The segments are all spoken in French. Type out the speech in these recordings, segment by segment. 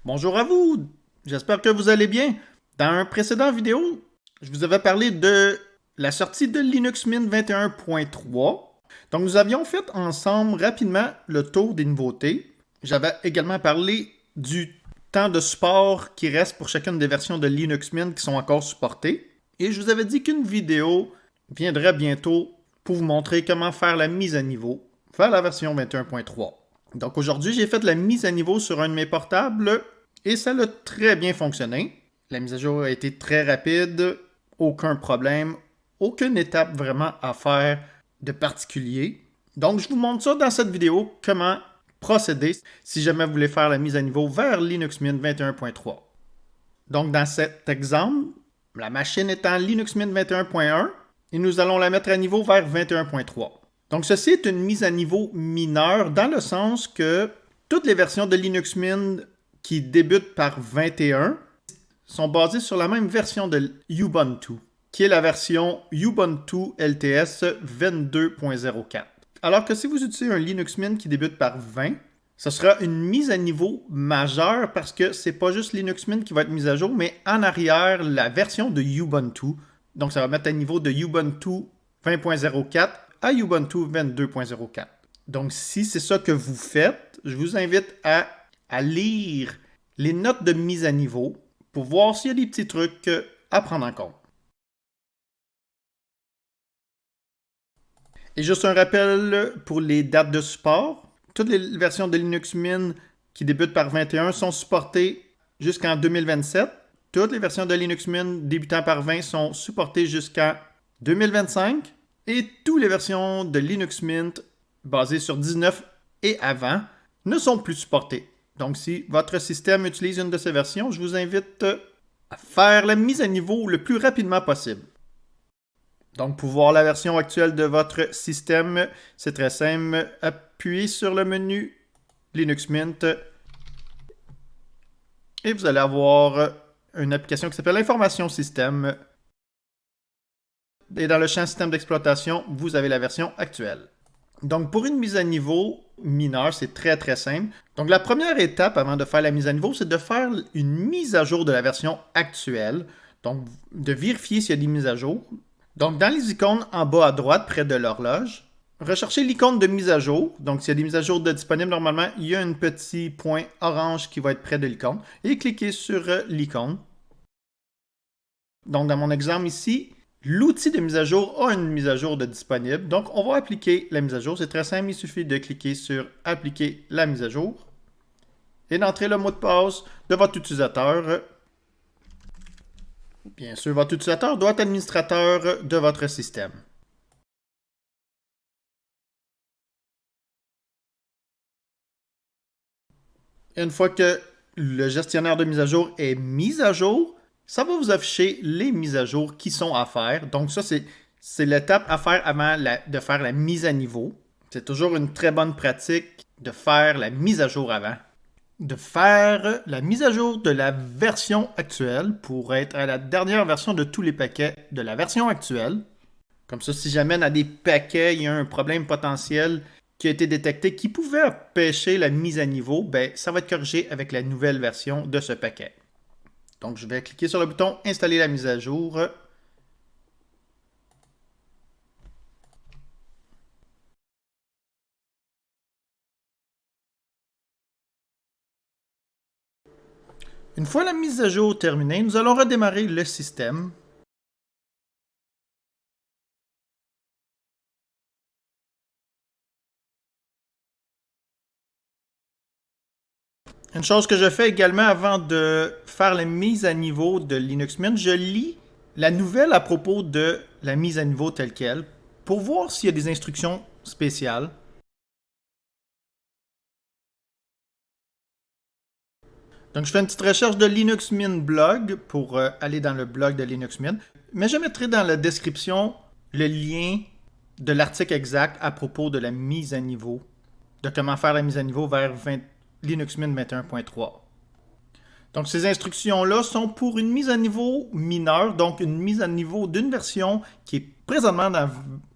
Bonjour à vous, j'espère que vous allez bien. Dans un précédent vidéo, je vous avais parlé de la sortie de Linux Mint 21.3. Donc nous avions fait ensemble rapidement le tour des nouveautés. J'avais également parlé du temps de support qui reste pour chacune des versions de Linux Mint qui sont encore supportées. Et je vous avais dit qu'une vidéo viendrait bientôt pour vous montrer comment faire la mise à niveau vers la version 21.3. Donc aujourd'hui, j'ai fait la mise à niveau sur un de mes portables et ça a très bien fonctionné. La mise à jour a été très rapide, aucun problème, aucune étape vraiment à faire de particulier. Donc je vous montre ça dans cette vidéo, comment procéder si jamais vous voulez faire la mise à niveau vers Linux Mint 21.3. Donc dans cet exemple, la machine est en Linux Mint 21.1 et nous allons la mettre à niveau vers 21.3. Donc ceci est une mise à niveau mineure dans le sens que toutes les versions de Linux Mint qui débutent par 21 sont basées sur la même version de Ubuntu, qui est la version Ubuntu LTS 22.04. Alors que si vous utilisez un Linux Mint qui débute par 20, ce sera une mise à niveau majeure parce que c'est pas juste Linux Mint qui va être mise à jour, mais en arrière, la version de Ubuntu. Donc ça va mettre à niveau de Ubuntu 20.04 à Ubuntu 22.04. Donc si c'est ça que vous faites, je vous invite à lire les notes de mise à niveau pour voir s'il y a des petits trucs à prendre en compte. Et juste un rappel pour les dates de support. Toutes les versions de Linux Mint qui débutent par 21 sont supportées jusqu'en 2027. Toutes les versions de Linux Mint débutant par 20 sont supportées jusqu'en 2025. Et toutes les versions de Linux Mint basées sur 19 et avant ne sont plus supportées. Donc si votre système utilise une de ces versions, je vous invite à faire la mise à niveau le plus rapidement possible. Donc, pour voir la version actuelle de votre système, c'est très simple. Appuyez sur le menu Linux Mint et vous allez avoir une application qui s'appelle Information Système. Et dans le champ Système d'exploitation, vous avez la version actuelle. Donc, pour une mise à niveau mineure, c'est très simple. Donc, la première étape avant de faire la mise à niveau, c'est de faire une mise à jour de la version actuelle. Donc, de vérifier s'il y a des mises à jour. Donc, dans les icônes en bas à droite, près de l'horloge, recherchez l'icône de mise à jour. Donc, s'il y a des mises à jour disponibles, normalement, il y a un petit point orange qui va être près de l'icône. Et cliquez sur l'icône. Donc, dans mon exemple ici, l'outil de mise à jour a une mise à jour de disponible. Donc, on va appliquer la mise à jour. C'est très simple, il suffit de cliquer sur « Appliquer la mise à jour » et d'entrer le mot de passe de votre utilisateur. Bien sûr, votre utilisateur doit être administrateur de votre système. Une fois que le gestionnaire de mise à jour est mis à jour, ça va vous afficher les mises à jour qui sont à faire. Donc ça, c'est l'étape à faire avant de faire la mise à niveau. C'est toujours une très bonne pratique de faire la mise à jour avant. De faire la mise à jour de la version actuelle pour être à la dernière version de tous les paquets de la version actuelle. Comme ça, si jamais dans des paquets, il y a un problème potentiel qui a été détecté qui pouvait empêcher la mise à niveau, ben, ça va être corrigé avec la nouvelle version de ce paquet. Donc, je vais cliquer sur le bouton « Installer la mise à jour ». Une fois la mise à jour terminée, nous allons redémarrer le système. Une chose que je fais également avant de faire la mise à niveau de Linux Mint, je lis la nouvelle à propos de la mise à niveau telle qu'elle pour voir s'il y a des instructions spéciales. Donc, je fais une petite recherche de Linux Mint blog pour aller dans le blog de Linux Mint. Mais je mettrai dans la description le lien de l'article exact à propos de la mise à niveau, de comment faire la mise à niveau vers Linux Mint 21.3. Donc, ces instructions-là sont pour une mise à niveau mineure, donc une mise à niveau d'une version qui est présentement dans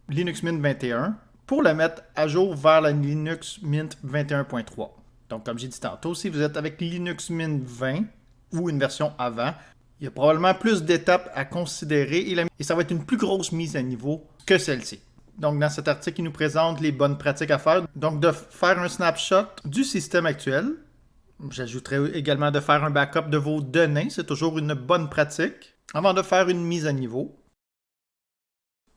Linux Mint 21 pour la mettre à jour vers la Linux Mint 21.3. Donc, comme j'ai dit tantôt, si vous êtes avec Linux Mint 20 ou une version avant, il y a probablement plus d'étapes à considérer et ça va être une plus grosse mise à niveau que celle-ci. Donc, dans cet article, il nous présente les bonnes pratiques à faire. Donc, de faire un snapshot du système actuel. J'ajouterais également de faire un backup de vos données. C'est toujours une bonne pratique avant de faire une mise à niveau.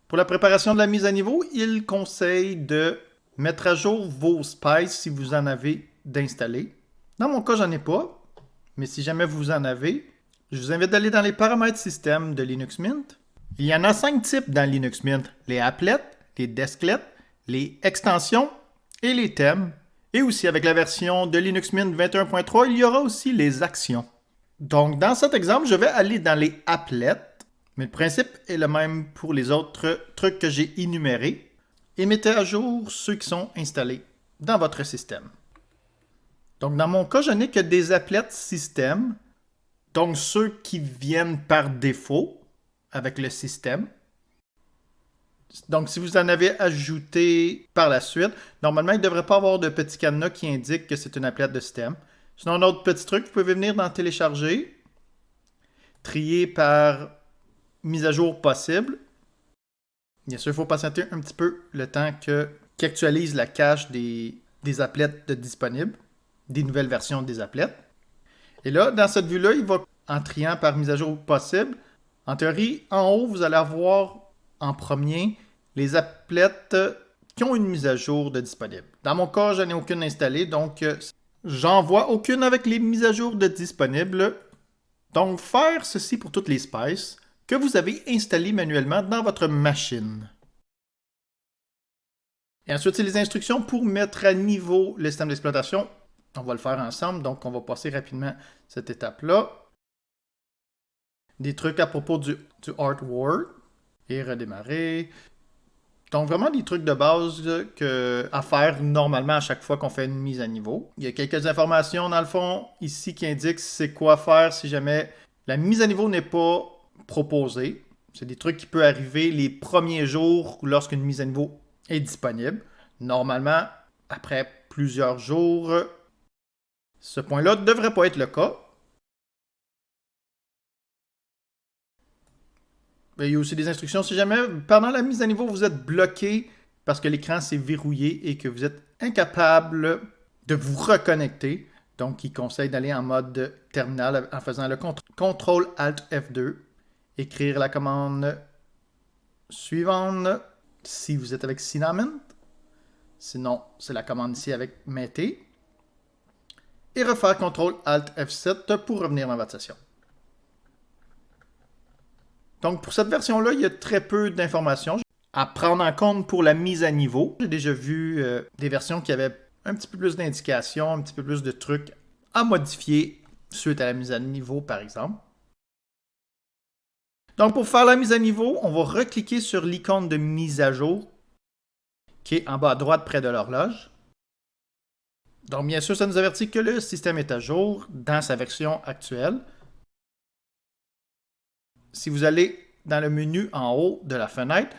Pour la préparation de la mise à niveau, il conseille de mettre à jour vos spices si vous en avez d'installer. Dans mon cas, j'en ai pas, mais si jamais vous en avez, je vous invite d'aller dans les paramètres système de Linux Mint. Il y en a 5 types dans Linux Mint: les applets, les desklets, les extensions et les thèmes. Et aussi avec la version de Linux Mint 21.3, il y aura aussi les actions. Donc dans cet exemple, je vais aller dans les applets, mais le principe est le même pour les autres trucs que j'ai énumérés. Et mettez à jour ceux qui sont installés dans votre système. Donc dans mon cas, je n'ai que des applets système, donc ceux qui viennent par défaut avec le système. Donc, si vous en avez ajouté par la suite, normalement, il ne devrait pas avoir de petit cadenas qui indique que c'est une applet de système. Sinon, un autre petit truc, vous pouvez venir dans Télécharger, trier par mise à jour possible. Bien sûr, il faut patienter un petit peu le temps qu'il actualise la cache des applets disponibles, des nouvelles versions des applets. Et là, dans cette vue-là, il va en triant par mise à jour possible. En théorie, en haut, vous allez avoir en premier les applets qui ont une mise à jour de disponible. Dans mon cas, je n'ai aucune installée, donc j'en vois aucune avec les mises à jour de disponible. Donc, faire ceci pour toutes les spices que vous avez installées manuellement dans votre machine. Et ensuite, c'est les instructions pour mettre à niveau le système d'exploitation. On va le faire ensemble, donc on va passer rapidement cette étape-là. Des trucs à propos du hardware. Et redémarrer. Donc, vraiment des trucs de base à faire normalement à chaque fois qu'on fait une mise à niveau. Il y a quelques informations dans le fond ici qui indiquent c'est quoi faire si jamais la mise à niveau n'est pas proposée. C'est des trucs qui peuvent arriver les premiers jours lorsqu'une mise à niveau est disponible. Normalement, après plusieurs jours, ce point-là ne devrait pas être le cas. Il y a aussi des instructions si jamais pendant la mise à niveau vous êtes bloqué parce que l'écran s'est verrouillé et que vous êtes incapable de vous reconnecter. Donc, il conseille d'aller en mode terminal en faisant le CTRL-ALT-F2. Écrire la commande suivante si vous êtes avec Cinnamon. Sinon, c'est la commande ici avec Mété. Et refaire CTRL-ALT-F7 pour revenir dans votre session. Donc, pour cette version-là, il y a très peu d'informations à prendre en compte pour la mise à niveau. J'ai déjà vu des versions qui avaient un petit peu plus d'indications, un petit peu plus de trucs à modifier suite à la mise à niveau, par exemple. Donc, pour faire la mise à niveau, on va recliquer sur l'icône de mise à jour qui est en bas à droite près de l'horloge. Donc, bien sûr, ça nous avertit que le système est à jour dans sa version actuelle. Si vous allez dans le menu en haut de la fenêtre,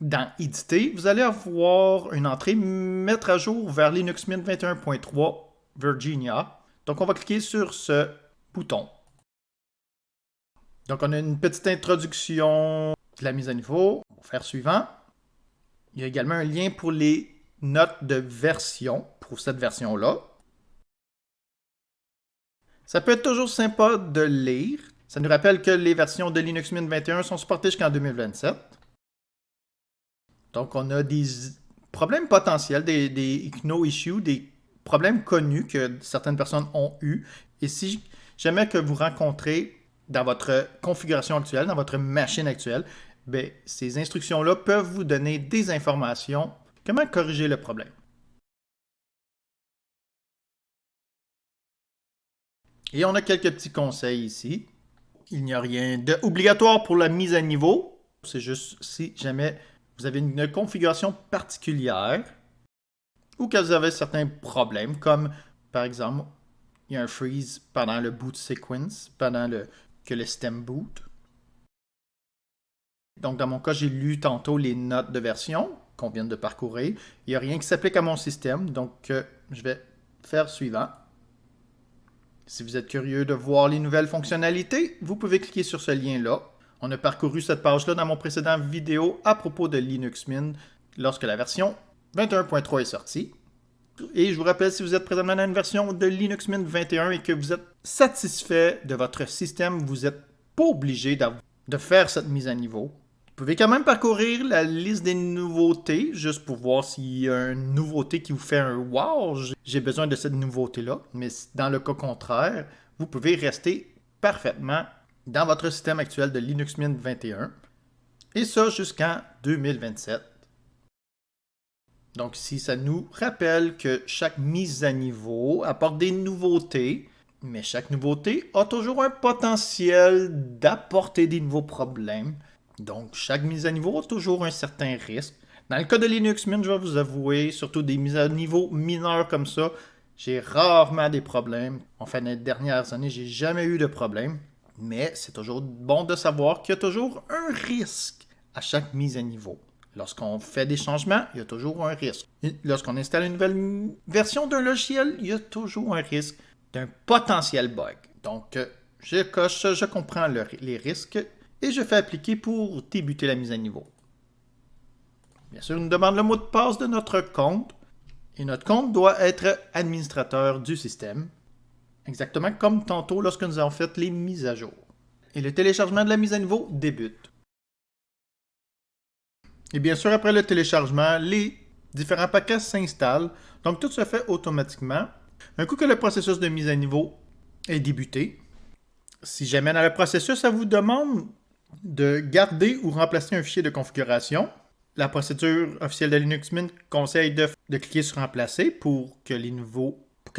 dans Éditer, vous allez avoir une entrée Mettre à jour vers Linux Mint 21.3 Virginia. Donc, on va cliquer sur ce bouton. Donc, on a une petite introduction de la mise à niveau. On va faire suivant. Il y a également un lien pour les notes de version pour cette version-là. Ça peut être toujours sympa de lire. Ça nous rappelle que les versions de Linux Mint 21 sont supportées jusqu'en 2027. Donc, on a des problèmes potentiels, des no issues, des problèmes connus que certaines personnes ont eus. Et si jamais que vous rencontrez dans votre configuration actuelle, dans votre machine actuelle, bien, ces instructions-là peuvent vous donner des informations. Comment corriger le problème? Et on a quelques petits conseils ici. Il n'y a rien d'obligatoire pour la mise à niveau. C'est juste si jamais vous avez une configuration particulière ou que vous avez certains problèmes, comme par exemple, il y a un freeze pendant le boot sequence, pendant que le système boot. Donc, dans mon cas, j'ai lu tantôt les notes de version qu'on vient de parcourir. Il n'y a rien qui s'applique à mon système, donc je vais faire suivant. Si vous êtes curieux de voir les nouvelles fonctionnalités, vous pouvez cliquer sur ce lien-là. On a parcouru cette page-là dans mon précédent vidéo à propos de Linux Mint lorsque la version 21.3 est sortie. Et je vous rappelle, si vous êtes présentement dans une version de Linux Mint 21 et que vous êtes satisfait de votre système, vous n'êtes pas obligé de faire cette mise à niveau. Vous pouvez quand même parcourir la liste des nouveautés, juste pour voir s'il y a une nouveauté qui vous fait un « wow, j'ai besoin de cette nouveauté-là ». Mais dans le cas contraire, vous pouvez rester parfaitement dans votre système actuel de Linux Mint 21. Et ça jusqu'en 2027. Donc ici, ça nous rappelle que chaque mise à niveau apporte des nouveautés, mais chaque nouveauté a toujours un potentiel d'apporter des nouveaux problèmes. Donc chaque mise à niveau a toujours un certain risque. Dans le cas de Linux Mint, je vais vous avouer, surtout des mises à niveau mineures comme ça, j'ai rarement des problèmes. Enfin, les dernières années, j'ai jamais eu de problème. Mais c'est toujours bon de savoir qu'il y a toujours un risque à chaque mise à niveau. Lorsqu'on fait des changements, il y a toujours un risque. Lorsqu'on installe une nouvelle version d'un logiciel, il y a toujours un risque d'un potentiel bug. Donc, je coche, je comprends les risques et je fais appliquer pour débuter la mise à niveau. Bien sûr, il nous demande le mot de passe de notre compte et notre compte doit être administrateur du système, exactement comme tantôt lorsque nous avons fait les mises à jour. Et le téléchargement de la mise à niveau débute. Et bien sûr, après le téléchargement, les différents paquets s'installent. Donc, tout se fait automatiquement. Un coup que le processus de mise à niveau est débuté, si jamais dans le processus, ça vous demande de garder ou remplacer un fichier de configuration, la procédure officielle de Linux Mint conseille de cliquer sur remplacer pour que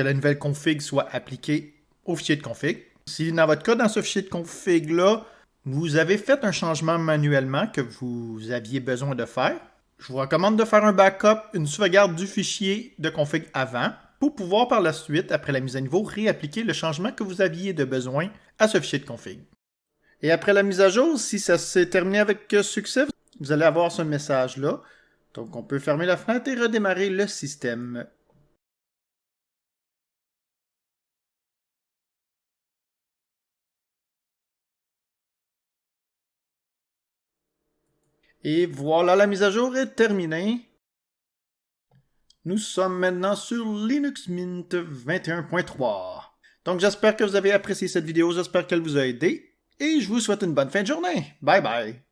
la nouvelle config soit appliquée au fichier de config. Si dans votre cas, dans ce fichier de config-là, vous avez fait un changement manuellement que vous aviez besoin de faire, je vous recommande de faire un backup, une sauvegarde du fichier de config avant, pour pouvoir par la suite, après la mise à niveau, réappliquer le changement que vous aviez de besoin à ce fichier de config. Et après la mise à jour, si ça s'est terminé avec succès, vous allez avoir ce message-là. Donc on peut fermer la fenêtre et redémarrer le système. Et voilà, la mise à jour est terminée. Nous sommes maintenant sur Linux Mint 21.3. Donc j'espère que vous avez apprécié cette vidéo, j'espère qu'elle vous a aidé. Et je vous souhaite une bonne fin de journée. Bye bye.